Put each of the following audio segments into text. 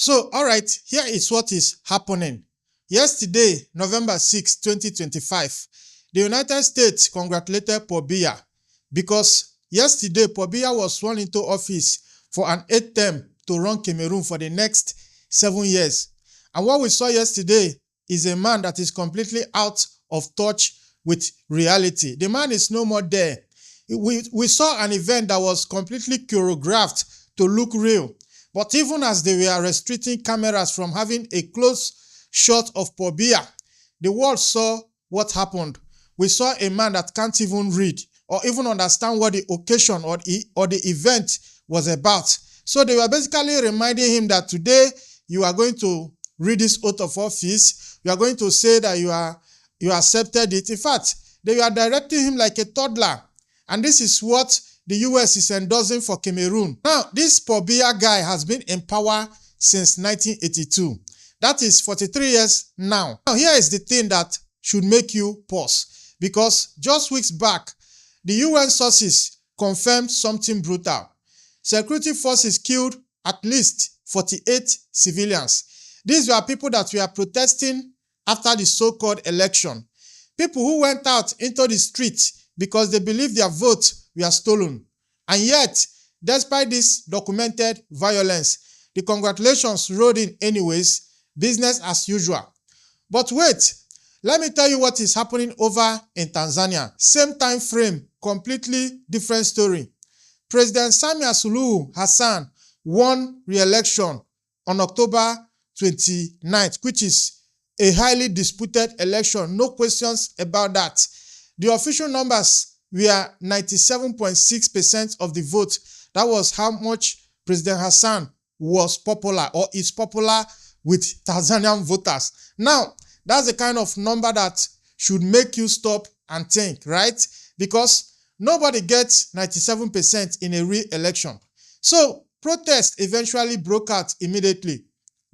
So, all right, here is what is happening. Yesterday, November 6, 2025, the United States congratulated Biya because yesterday Biya was sworn into office for an 8th term to run Cameroon for the next 7 years. And what we saw yesterday is a man that is completely out of touch with reality. The man is no more there. We saw an event that was completely choreographed to look real. But even as they were restricting cameras from having a close shot of Biya, the world saw what happened. We saw a man that can't even read or even understand what the occasion or the event was about. So they were basically reminding him that today you are going to read this oath of office. You are going to say that you accepted it. In fact, they were directing him like a toddler. And this is what the US is endorsing for Cameroon. Now, this Biya guy has been in power since 1982. That is 43 years now. Now, here is the thing that should make you pause. Because just weeks back, the UN sources confirmed something brutal. Security forces killed at least 48 civilians. These were people that were protesting after the so-called election. People who went out into the streets because they believed their votes were stolen. And yet, despite this documented violence, the congratulations rolled in anyways, business as usual. But wait, let me tell you what is happening over in Tanzania. Same time frame, completely different story. President Samia Suluhu Hassan won re-election on October 29th, which is a highly disputed election, no questions about that. The official numbers were 97.6% of the vote. That was how much President Hassan was popular or is popular with Tanzanian voters. Now, that's the kind of number that should make you stop and think, right? Because nobody gets 97% in a re-election. So, protests eventually broke out immediately.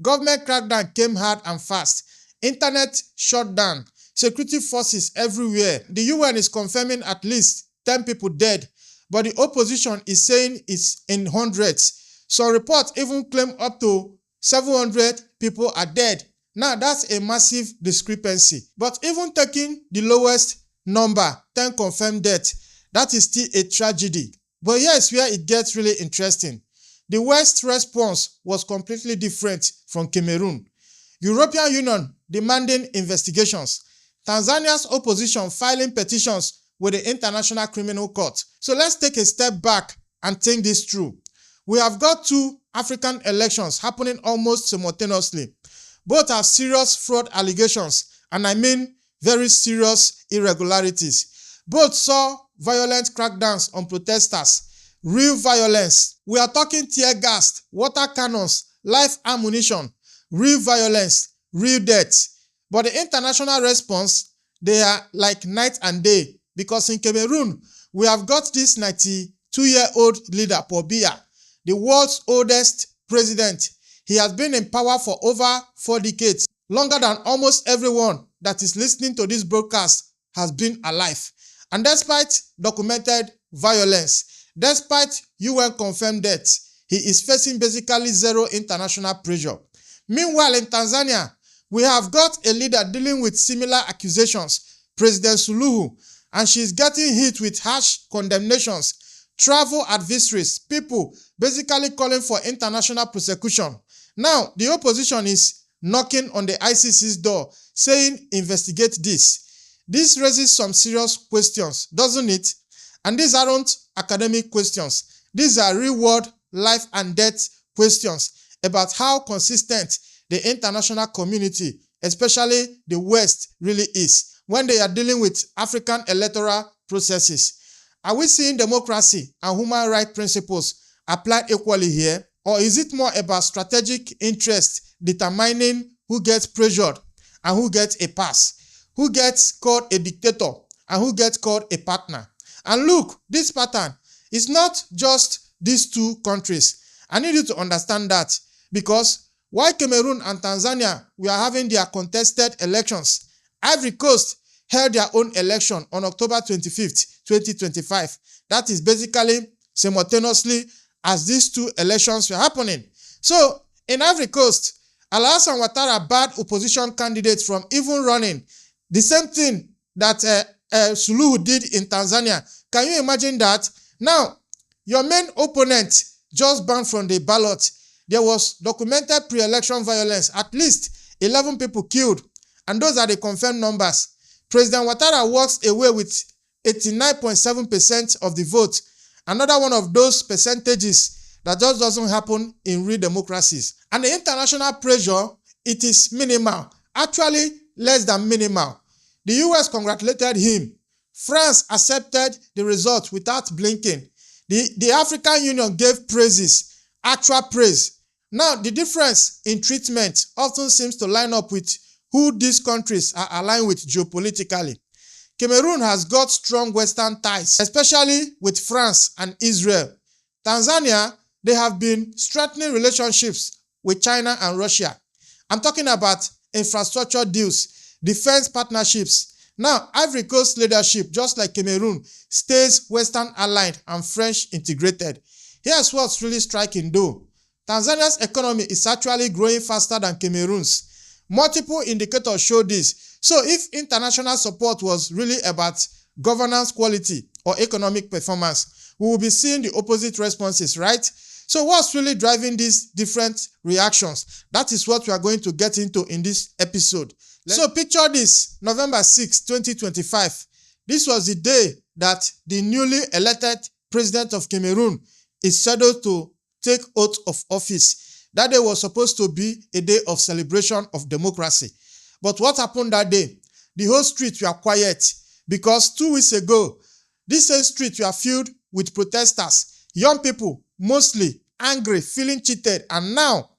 Government crackdown came hard and fast. Internet shut down. Security forces everywhere. The UN is confirming at least 10 people dead, but the opposition is saying it's in hundreds. Some reports even claim up to 700 people are dead. Now, that's a massive discrepancy. But even taking the lowest number, 10 confirmed deaths, that is still a tragedy. But here's where it gets really interesting. The West's response was completely different from Cameroon. European Union demanding investigations. Tanzania's opposition filing petitions with the International Criminal Court. So let's take a step back and think this through. We have got 2 African elections happening almost simultaneously. Both have serious fraud allegations, and I mean very serious irregularities. Both saw violent crackdowns on protesters, real violence. We are talking tear gas, water cannons, live ammunition, real violence, real death. But the international response, they are like night and day. Because in Cameroon, we have got this 92-year-old leader, Biya, the world's oldest president. He has been in power for over 4 decades, longer than almost everyone that is listening to this broadcast has been alive. And despite documented violence, despite UN confirmed deaths, he is facing basically zero international pressure. Meanwhile, in Tanzania, we have got a leader dealing with similar accusations, President Suluhu, and she's getting hit with harsh condemnations, travel adversaries, people basically calling for international prosecution. Now, the opposition is knocking on the ICC's door, saying, investigate this. This raises some serious questions, doesn't it? And these aren't academic questions. These are real-world life and death questions about how consistent the international community, especially the West, really is when they are dealing with African electoral processes. Are we seeing democracy and human rights principles applied equally here? Or is it more about strategic interest determining who gets pressured and who gets a pass, who gets called a dictator and who gets called a partner? And look, this pattern is not just these 2 countries. I need you to understand that, because while Cameroon and Tanzania were having their contested elections, Ivory Coast held their own election on October 25th, 2025. That is basically simultaneously as these 2 elections were happening. So In Ivory Coast, Alassane Ouattara barred opposition candidates from even running. The same thing that Suluhu did in Tanzania. Can you imagine that? Now, your main opponent just banned from the ballot. There was documented pre-election violence, at least 11 people killed, and those are the confirmed numbers. President Ouattara walks away with 89.7% of the vote. Another one of those percentages that just doesn't happen in real democracies. And the international pressure, it is minimal, actually less than minimal. The US congratulated him. France accepted the result without blinking. The African Union gave praises, actual praise. Now, the difference in treatment often seems to line up with who these countries are aligned with geopolitically. Cameroon has got strong Western ties, especially with France and Israel. Tanzania, they have been strengthening relationships with China and Russia. I'm talking about infrastructure deals, defense partnerships. Now, Ivory Coast leadership, just like Cameroon, stays Western aligned and French integrated. Here's what's really striking though. Tanzania's economy is actually growing faster than Cameroon's. Multiple indicators show this. So if international support was really about governance quality or economic performance, we will be seeing the opposite responses, right? So what's really driving these different reactions? That is what we are going to get into in this episode. So picture this, November 6, 2025. This was the day that the newly elected president of Cameroon is scheduled to take oath of office. That day was supposed to be a day of celebration of democracy. But what happened that day? The whole streets were quiet because 2 weeks ago, this same street were filled with protesters, young people, mostly angry, feeling cheated, and now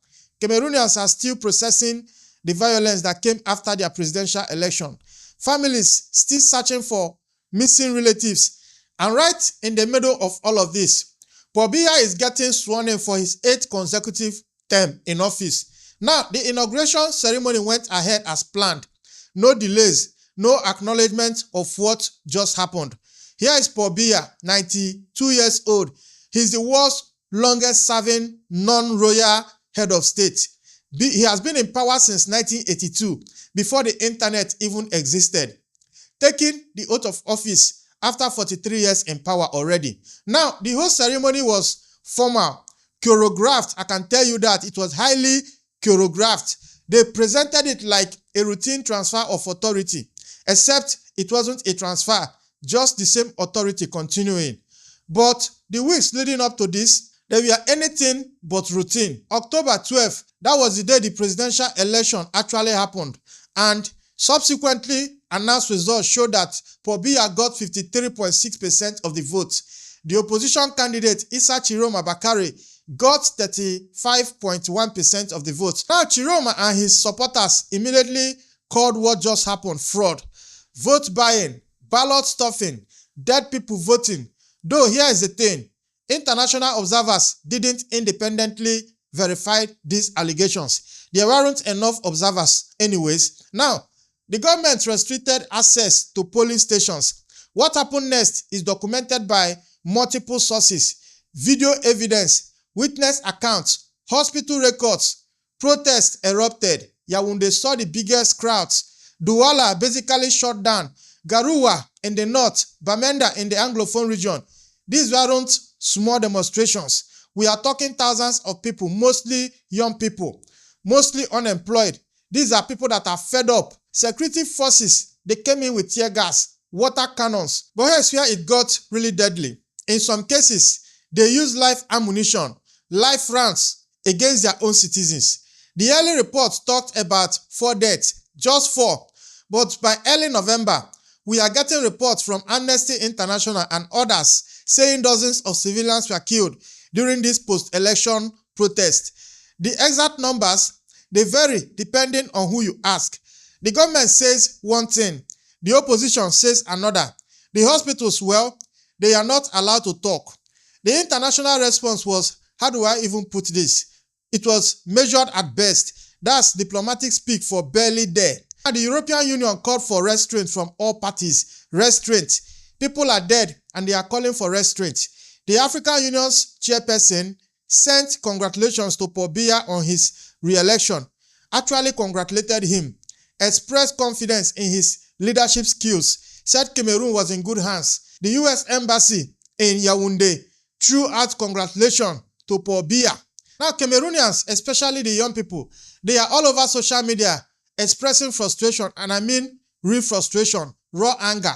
Cameroonians are still processing the violence that came after their presidential election. Families still searching for missing relatives. And right in the middle of all of this, Biya is getting sworn in for his 8th consecutive term in office. Now, the inauguration ceremony went ahead as planned. No delays, no acknowledgement of what just happened. Here is Biya, 92 years old. He's the world's longest-serving non-royal head of state. He has been in power since 1982, before the internet even existed, taking the oath of office after 43 years in power already. Now, the whole ceremony was formal, choreographed. I can tell you that it was highly choreographed. They presented it like a routine transfer of authority, except it wasn't a transfer, just the same authority continuing. But the weeks leading up to this, they were anything but routine. October 12th, that was the day the presidential election actually happened. And subsequently, announced results showed that Biya got 53.6% of the votes. The opposition candidate, Issa Chiroma Bakare, got 35.1% of the votes. Now, Chiroma and his supporters immediately called what just happened fraud. Vote buying, ballot stuffing, dead people voting. Though here is the thing, international observers didn't independently verify these allegations. There weren't enough observers anyways. Now, the government restricted access to polling stations. What happened next is documented by multiple sources, video evidence, witness accounts, hospital records. Protests erupted. Yaoundé saw the biggest crowds. Douala basically shut down. Garoua in the north, Bamenda in the Anglophone region. These weren't small demonstrations. We are talking thousands of people, mostly young people, mostly unemployed. These are people that are fed up. Security forces, they came in with tear gas, water cannons. But here's where it got really deadly. In some cases, they used live ammunition, live rounds against their own citizens. The early reports talked about 4 deaths, just 4. But by early November, we are getting reports from Amnesty International and others saying dozens of civilians were killed during this post-election protest. The exact numbers, they vary depending on who you ask. The government says one thing, the opposition says another. The hospitals, well, they are not allowed to talk. The international response was, how do I even put this? It was measured at best. That's diplomatic speak for barely there. The European Union called for restraint from all parties. Restraint. People are dead and they are calling for restraint. The African Union's chairperson sent congratulations to Paul Biya on his re-election, actually congratulated him, expressed confidence in his leadership skills, said Cameroon was in good hands. The US Embassy in Yaoundé threw out congratulations to Paul Biya. Now, Cameroonians, especially the young people, they are all over social media expressing frustration, and I mean real frustration, raw anger.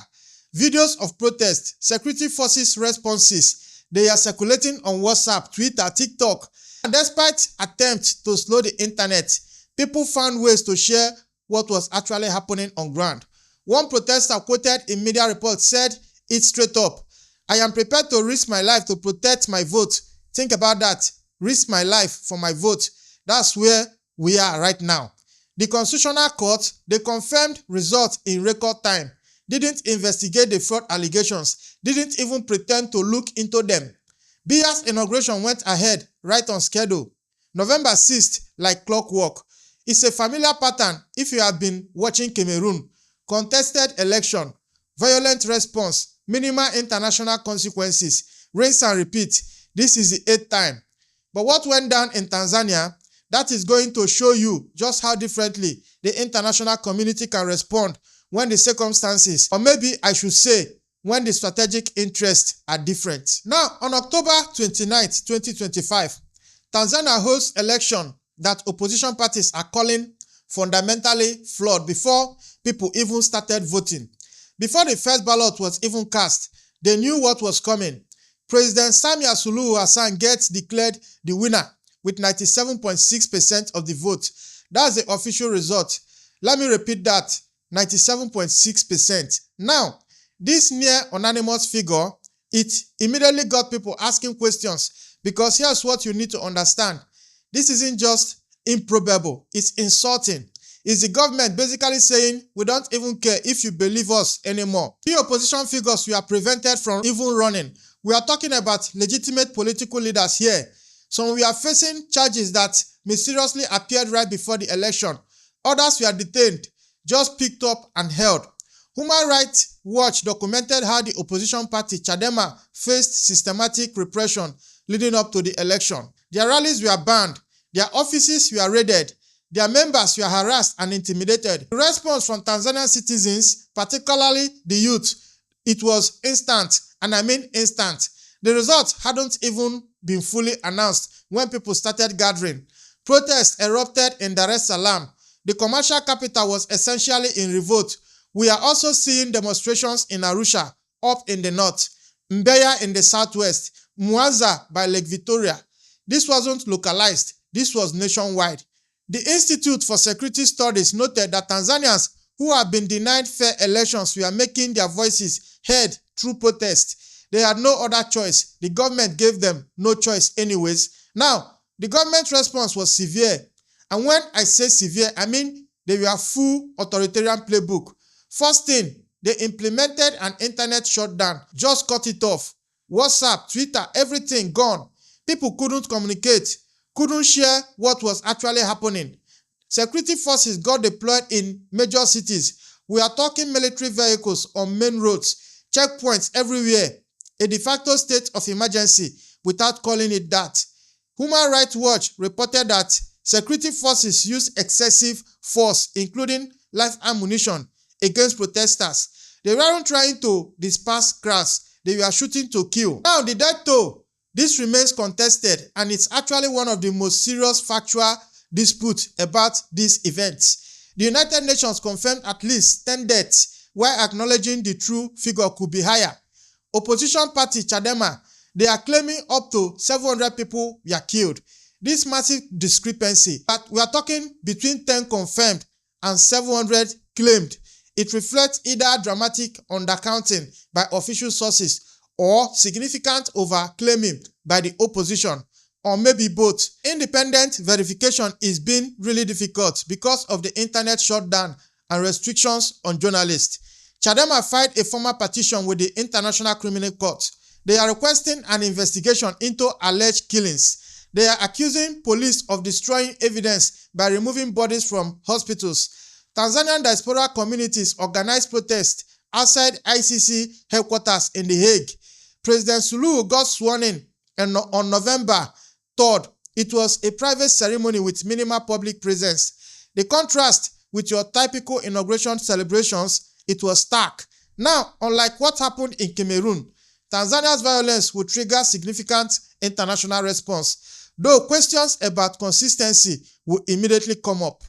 Videos of protest, security forces responses, they are circulating on WhatsApp, Twitter, TikTok. And despite attempts to slow the internet, people found ways to share what was actually happening on ground. One protester quoted in media reports said it straight up, "I am prepared to risk my life to protect my vote." Think about that. Risk my life for my vote. That's where we are right now. The Constitutional Court, they confirmed results in record time, didn't investigate the fraud allegations, didn't even pretend to look into them. Biya's inauguration went ahead right on schedule. November 6th, like clockwork. It's a familiar pattern if you have been watching Cameroon. Contested election, violent response, minimal international consequences, rinse and repeat. This is the 8th time. But what went down in Tanzania, that is going to show you just how differently the international community can respond when the circumstances, or maybe I should say, when the strategic interests are different. Now, on October 29th, 2025, Tanzania holds election that opposition parties are calling fundamentally flawed before people even started voting. Before the first ballot was even cast, they knew what was coming. President Samia Suluhu Hassan gets declared the winner with 97.6% of the vote. That's the official result. Let me repeat that, 97.6%. Now, this near unanimous figure, it immediately got people asking questions, because here's what you need to understand. This isn't just improbable, it's insulting. It's the government basically saying, we don't even care if you believe us anymore. The opposition figures were prevented from even running. We are talking about legitimate political leaders here. Some were facing charges that mysteriously appeared right before the election. Others were detained, just picked up and held. Human Rights Watch documented how the opposition party Chadema faced systematic repression leading up to the election. Their rallies were banned, their offices were raided, their members were harassed and intimidated. The response from Tanzanian citizens, particularly the youth, it was instant, and I mean instant. The results hadn't even been fully announced when people started gathering. Protests erupted in Dar es Salaam. The commercial capital was essentially in revolt. We are also seeing demonstrations in Arusha, up in the north, Biya in the southwest, Mwanza by Lake Victoria. This wasn't localized, this was nationwide. The Institute for Security Studies noted that Tanzanians who have been denied fair elections were making their voices heard through protest. They had no other choice. The government gave them no choice anyways. Now, the government response was severe. And when I say severe, I mean they were full authoritarian playbook. First thing, they implemented an internet shutdown. Just cut it off. WhatsApp, Twitter, everything gone. People couldn't communicate, couldn't share what was actually happening. Security forces got deployed in major cities. We are talking military vehicles on main roads, checkpoints everywhere. A de facto state of emergency without calling it that. Human Rights Watch reported that security forces used excessive force, including live ammunition, against protesters. They weren't trying to disperse crowds, they were shooting to kill. Now, the death toll, this remains contested, and it's actually one of the most serious factual disputes about these events. The United Nations confirmed at least 10 deaths, while acknowledging the true figure could be higher. Opposition party Chadema, they are claiming up to 700 people were killed. This massive discrepancy, but we are talking between 10 confirmed and 700 claimed. It reflects either dramatic undercounting by official sources or significant overclaiming by the opposition, or maybe both. Independent verification is being really difficult because of the internet shutdown and restrictions on journalists. Chadema filed a formal petition with the International Criminal Court. They are requesting an investigation into alleged killings. They are accusing police of destroying evidence by removing bodies from hospitals. Tanzanian diaspora communities organized protests outside ICC headquarters in The Hague. President Suluhu got sworn in on November Third, it was a private ceremony with minimal public presence. The contrast with your typical inauguration celebrations, it was stark. Now, unlike what happened in Cameroon, Tanzania's violence would trigger significant international response, though questions about consistency will immediately come up.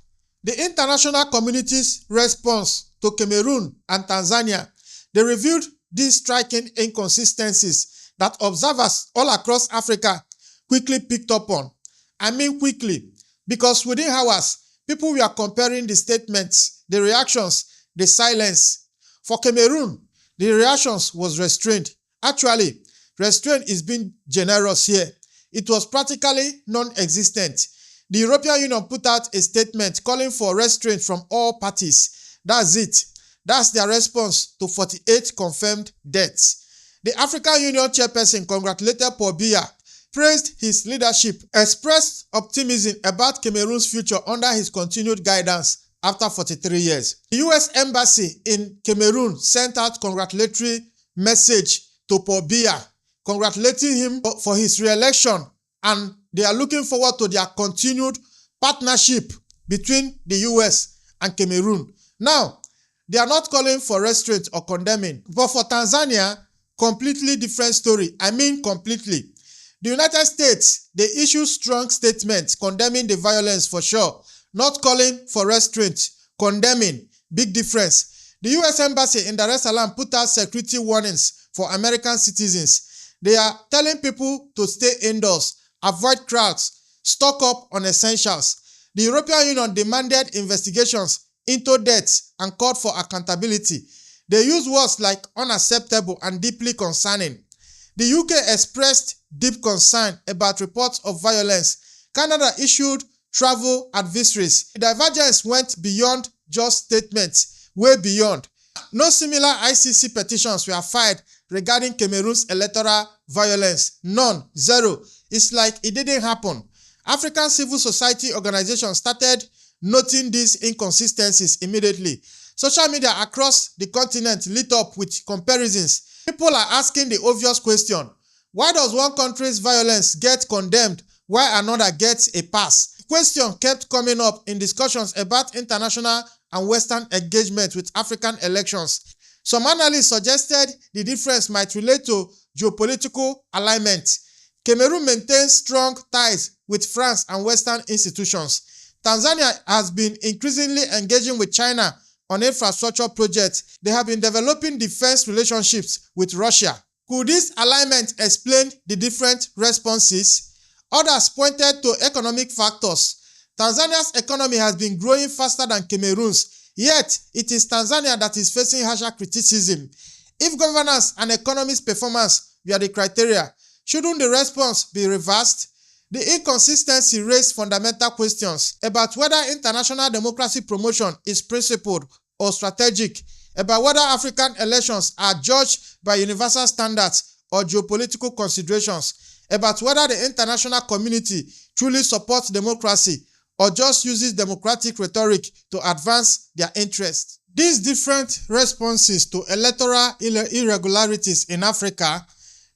The international community's response to Cameroon and Tanzania, they revealed these striking inconsistencies that observers all across Africa quickly picked up on. I mean quickly, because within hours, people were comparing the statements, the reactions, the silence. For Cameroon, the reactions was restrained. Actually, restraint is being generous here. It was practically non-existent. The European Union put out a statement calling for restraint from all parties. That's it. That's their response to 48 confirmed deaths. The African Union chairperson congratulated Biya, praised his leadership, expressed optimism about Cameroon's future under his continued guidance after 43 years. The U.S. Embassy in Cameroon sent out congratulatory message to Biya, congratulating him for his re-election, and they are looking forward to their continued partnership between the U.S. and Cameroon. Now, they are not calling for restraint or condemning, but for Tanzania, completely different story. I mean completely. The United States, they issued strong statements condemning the violence for sure, not calling for restraint, condemning. Big difference. The U.S. Embassy in Dar es Salaam put out security warnings for American citizens. They are telling people to stay indoors, avoid crowds, stock up on essentials. The European Union demanded investigations into deaths and called for accountability. They used words like unacceptable and deeply concerning. The UK expressed deep concern about reports of violence. Canada issued travel advisories. The divergence went beyond just statements, way beyond. No similar ICC petitions were filed regarding Cameroon's electoral violence. None. Zero. It's like it didn't happen. African civil society organizations started noting these inconsistencies immediately. Social media across the continent lit up with comparisons. People are asking the obvious question: why does one country's violence get condemned while another gets a pass? The question kept coming up in discussions about international and Western engagement with African elections. Some analysts suggested the difference might relate to geopolitical alignment. Cameroon maintains strong ties with France and Western institutions. Tanzania has been increasingly engaging with China on infrastructure projects. They have been developing defense relationships with Russia. Could this alignment explain the different responses? Others pointed to economic factors. Tanzania's economy has been growing faster than Cameroon's, yet it is Tanzania that is facing harsher criticism. If governance and economy's performance were the criteria, shouldn't the response be reversed? The inconsistency raised fundamental questions about whether international democracy promotion is principled or strategic, about whether African elections are judged by universal standards or geopolitical considerations, about whether the international community truly supports democracy or just uses democratic rhetoric to advance their interests. These different responses to electoral irregularities in Africa,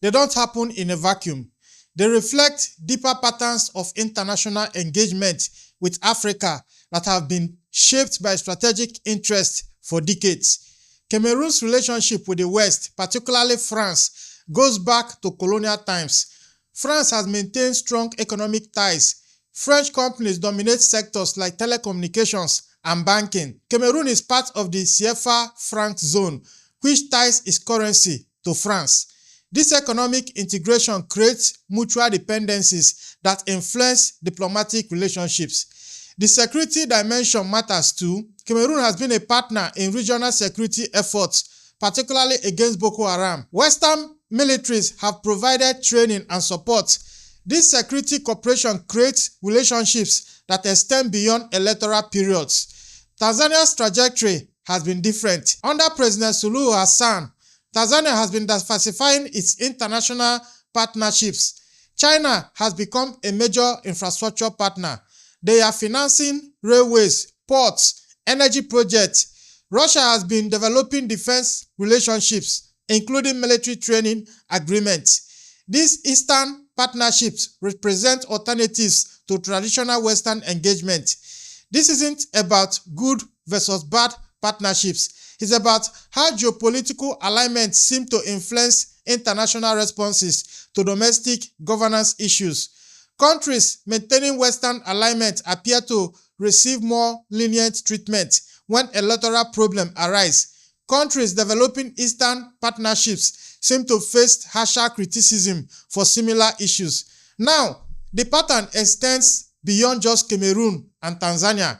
they don't happen in a vacuum. They reflect deeper patterns of international engagement with Africa that have been shaped by strategic interests for decades. Cameroon's relationship with the West, particularly France, goes back to colonial times. France has maintained strong economic ties. French companies dominate sectors like telecommunications and banking. Cameroon is part of the CFA franc zone, which ties its currency to France. This economic integration creates mutual dependencies that influence diplomatic relationships. The security dimension matters too. Cameroon has been a partner in regional security efforts, particularly against Boko Haram. Western militaries have provided training and support. This security cooperation creates relationships that extend beyond electoral periods. Tanzania's trajectory has been different. Under President Suluhu Hassan, Tanzania has been diversifying its international partnerships. China has become a major infrastructure partner. They are financing railways, ports, energy projects. Russia has been developing defense relationships, including military training agreements. This Eastern partnerships represent alternatives to traditional Western engagement. This isn't about good versus bad partnerships. It's about how geopolitical alignment seems to influence international responses to domestic governance issues. Countries maintaining Western alignment appear to receive more lenient treatment when electoral problems arise. Countries developing Eastern partnerships seem to face harsher criticism for similar issues. Now, the pattern extends beyond just Cameroon and Tanzania.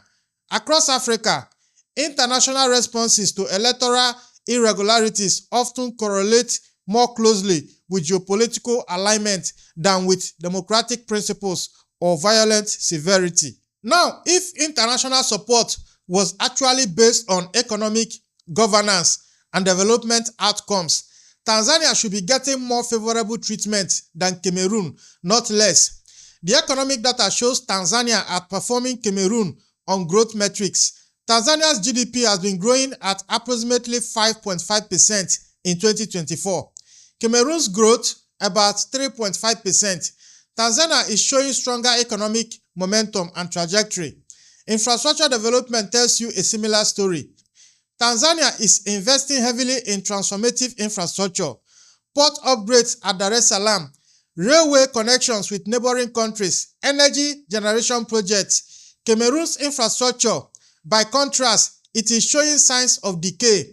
Across Africa, international responses to electoral irregularities often correlate more closely with geopolitical alignment than with democratic principles or violent severity. Now, if international support was actually based on economic governance and development outcomes, Tanzania should be getting more favorable treatment than Cameroon, not less. The economic data shows Tanzania outperforming Cameroon on growth metrics. Tanzania's GDP has been growing at approximately 5.5% in 2024. Cameroon's growth about 3.5%. Tanzania is showing stronger economic momentum and trajectory. Infrastructure development tells you a similar story. Tanzania is investing heavily in transformative infrastructure, port upgrades at Dar es Salaam, railway connections with neighboring countries, energy generation projects. Cameroon's infrastructure, by contrast, it is showing signs of decay.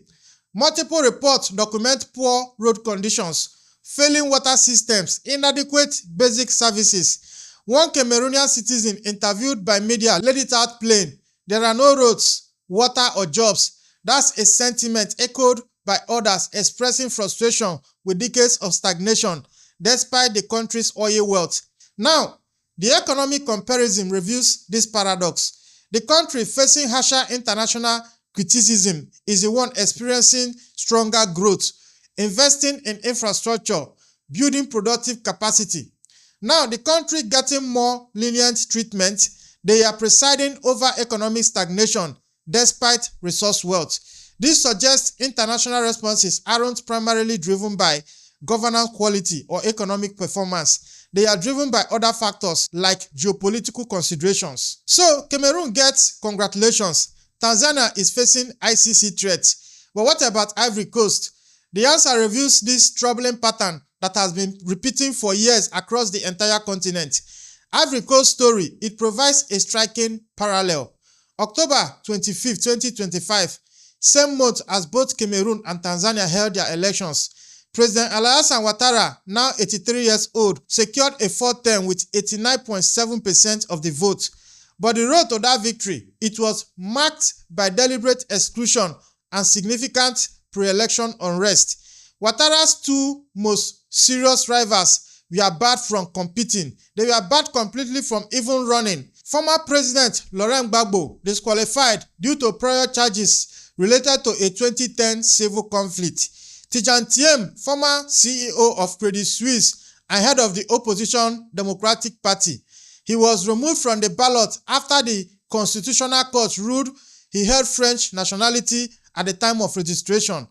Multiple reports document poor road conditions, failing water systems, inadequate basic services. One Cameroonian citizen interviewed by media laid it out plain. There are no roads, water, or jobs. That's a sentiment echoed by others expressing frustration with decades of stagnation despite the country's oil wealth. Now, the economic comparison reveals this paradox. The country facing harsher international criticism is the one experiencing stronger growth, investing in infrastructure, building productive capacity. Now, the country getting more lenient treatment, they are presiding over economic stagnation despite resource wealth. This suggests international responses aren't primarily driven by governance quality or economic performance. They are driven by other factors like geopolitical considerations. So, Cameroon gets congratulations. Tanzania is facing ICC threats. But what about Ivory Coast? The answer reveals this troubling pattern that has been repeating for years across the entire continent. Ivory Coast story, it provides a striking parallel. October 25, 2025, same month as both Cameroon and Tanzania held their elections, President Alassane Ouattara, now 83 years old, secured a fourth term with 89.7% of the vote. But the road to that victory, it was marked by deliberate exclusion and significant pre-election unrest. Ouattara's two most serious rivals were barred from competing. They were barred completely from even running. Former President Laurent Gbagbo disqualified due to prior charges related to a 2010 civil conflict. Tidjane Thiam, former CEO of Credit Suisse and head of the opposition Democratic Party, he was removed from the ballot after the Constitutional Court ruled he held French nationality at the time of registration.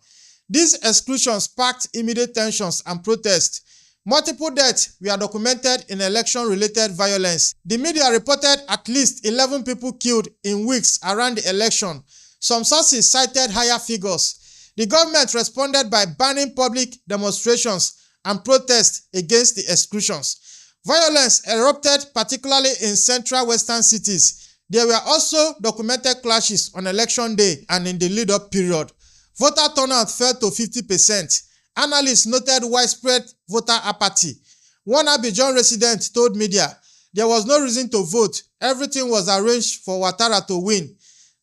These exclusions sparked immediate tensions and protests. Multiple deaths were documented in election-related violence. The media reported at least 11 people killed in weeks around the election. Some sources cited higher figures. The government responded by banning public demonstrations and protests against the exclusions. Violence erupted particularly in central western cities. There were also documented clashes on election day and in the lead-up period. Voter turnout fell to 50%. Analysts noted widespread voter apathy. One Abidjan resident told media there was no reason to vote. Everything was arranged for Ouattara to win.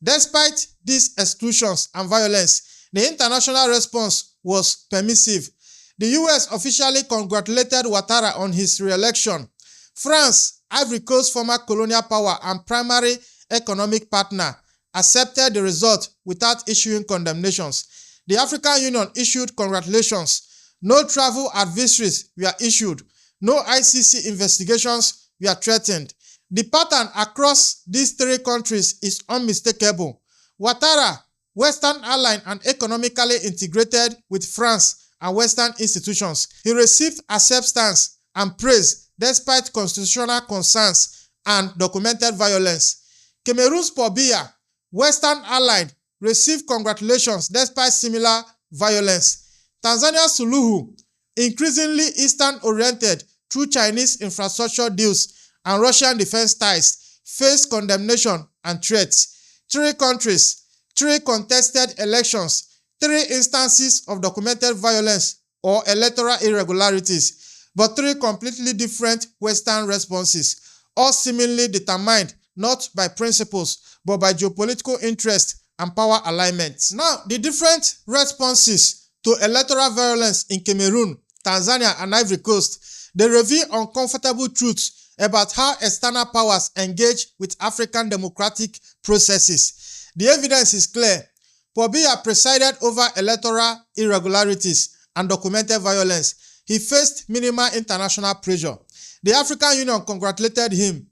Despite these exclusions and violence, the international response was permissive. The US officially congratulated Ouattara on his re-election. France, Ivory Coast's former colonial power and primary economic partner, accepted the result without issuing condemnations. The African Union issued congratulations. No travel advisories were issued. No ICC investigations were threatened. The pattern across these three countries is unmistakable. Ouattara, Western ally and economically integrated with France and Western institutions, he received acceptance and praise despite constitutional concerns and documented violence. Cameroon's Biya, Western ally, received congratulations despite similar violence. Tanzania's Suluhu, increasingly Eastern-oriented through Chinese infrastructure deals and Russian defense ties, faced condemnation and threats. 3 countries, 3 contested elections, 3 instances of documented violence or electoral irregularities, but 3 completely different Western responses, all seemingly determined not by principles but by geopolitical interest and power alignment. Now, the different responses to electoral violence in Cameroon, Tanzania, and Ivory Coast, they reveal uncomfortable truths about how external powers engage with African democratic processes. The evidence is clear. Biya presided over electoral irregularities and documented violence. He faced minimal international pressure. The African Union congratulated him.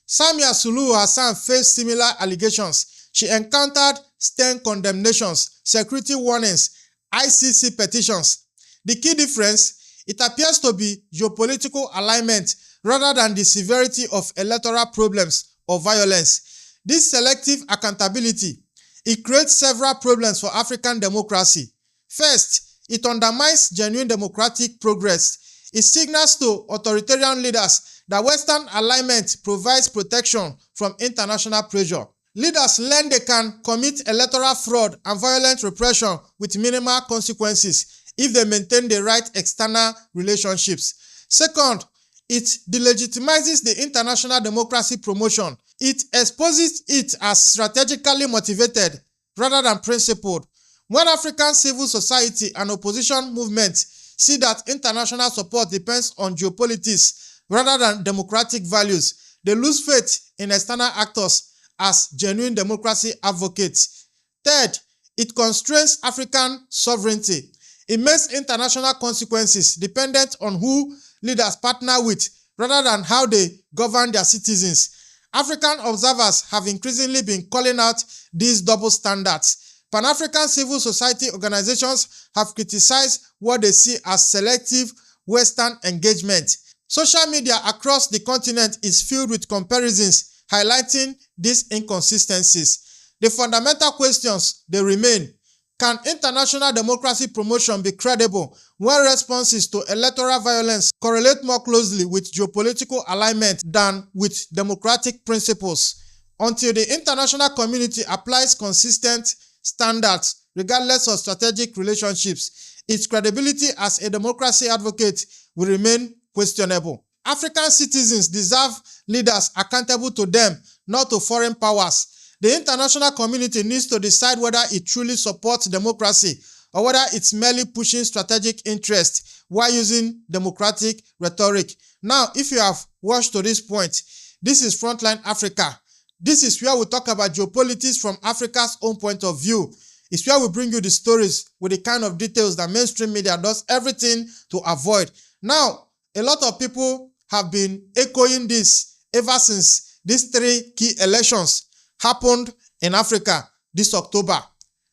Samia Suluhu Hassan faced similar allegations. She encountered stern condemnations, security warnings, ICC petitions. The key difference, it appears to be geopolitical alignment rather than the severity of electoral problems or violence. This selective accountability, it creates several problems for African democracy. First, it undermines genuine democratic progress. It signals to authoritarian leaders that Western alignment provides protection from international pressure. Leaders learn they can commit electoral fraud and violent repression with minimal consequences if they maintain the right external relationships. Second, it delegitimizes the international democracy promotion. It exposes it as strategically motivated rather than principled. When African civil society and opposition movements see that international support depends on geopolitics rather than democratic values, they lose faith in external actors as genuine democracy advocates. Third, it constrains African sovereignty. It makes international consequences dependent on who leaders partner with rather than how they govern their citizens. African observers have increasingly been calling out these double standards. Pan-African civil society organizations have criticized what they see as selective Western engagement. Social media across the continent is filled with comparisons highlighting these inconsistencies. The fundamental questions, they remain. Can international democracy promotion be credible when responses to electoral violence correlate more closely with geopolitical alignment than with democratic principles? Until the international community applies consistent standards regardless of strategic relationships, its credibility as a democracy advocate will remain questionable. African citizens deserve leaders accountable to them, not to foreign powers. The international community needs to decide whether it truly supports democracy or whether it's merely pushing strategic interest while using democratic rhetoric. Now, if you have watched to this point, this is Frontline Africa. This is where we talk about geopolitics from Africa's own point of view. It's where we bring you the stories with the kind of details that mainstream media does everything to avoid. Now, a lot of people have been echoing this ever since these 3 key elections happened in Africa this October.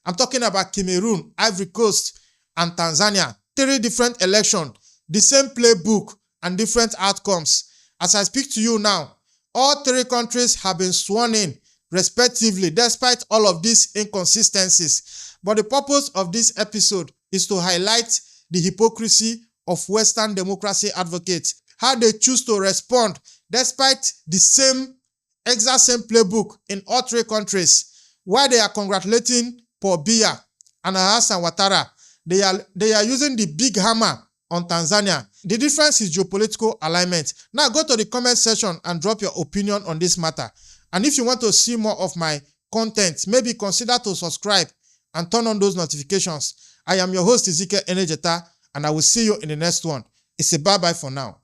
I'm talking about Cameroon, Ivory Coast, and Tanzania. 3 different elections, the same playbook and different outcomes. As I speak to you now, all 3 countries have been sworn in respectively despite all of these inconsistencies. But the purpose of this episode is to highlight the hypocrisy of Western democracy advocates, how they choose to respond despite the exact same playbook in all 3 countries. While they are congratulating Biya and Hassan Ouattara, they are using the big hammer on Tanzania. The difference is geopolitical alignment. Now go to the comment section and drop your opinion on this matter. And if you want to see more of my content, maybe consider to subscribe and turn on those notifications. I am your host, Ezekiel Enejeta, and I will see you in the next one. It's a bye-bye for now.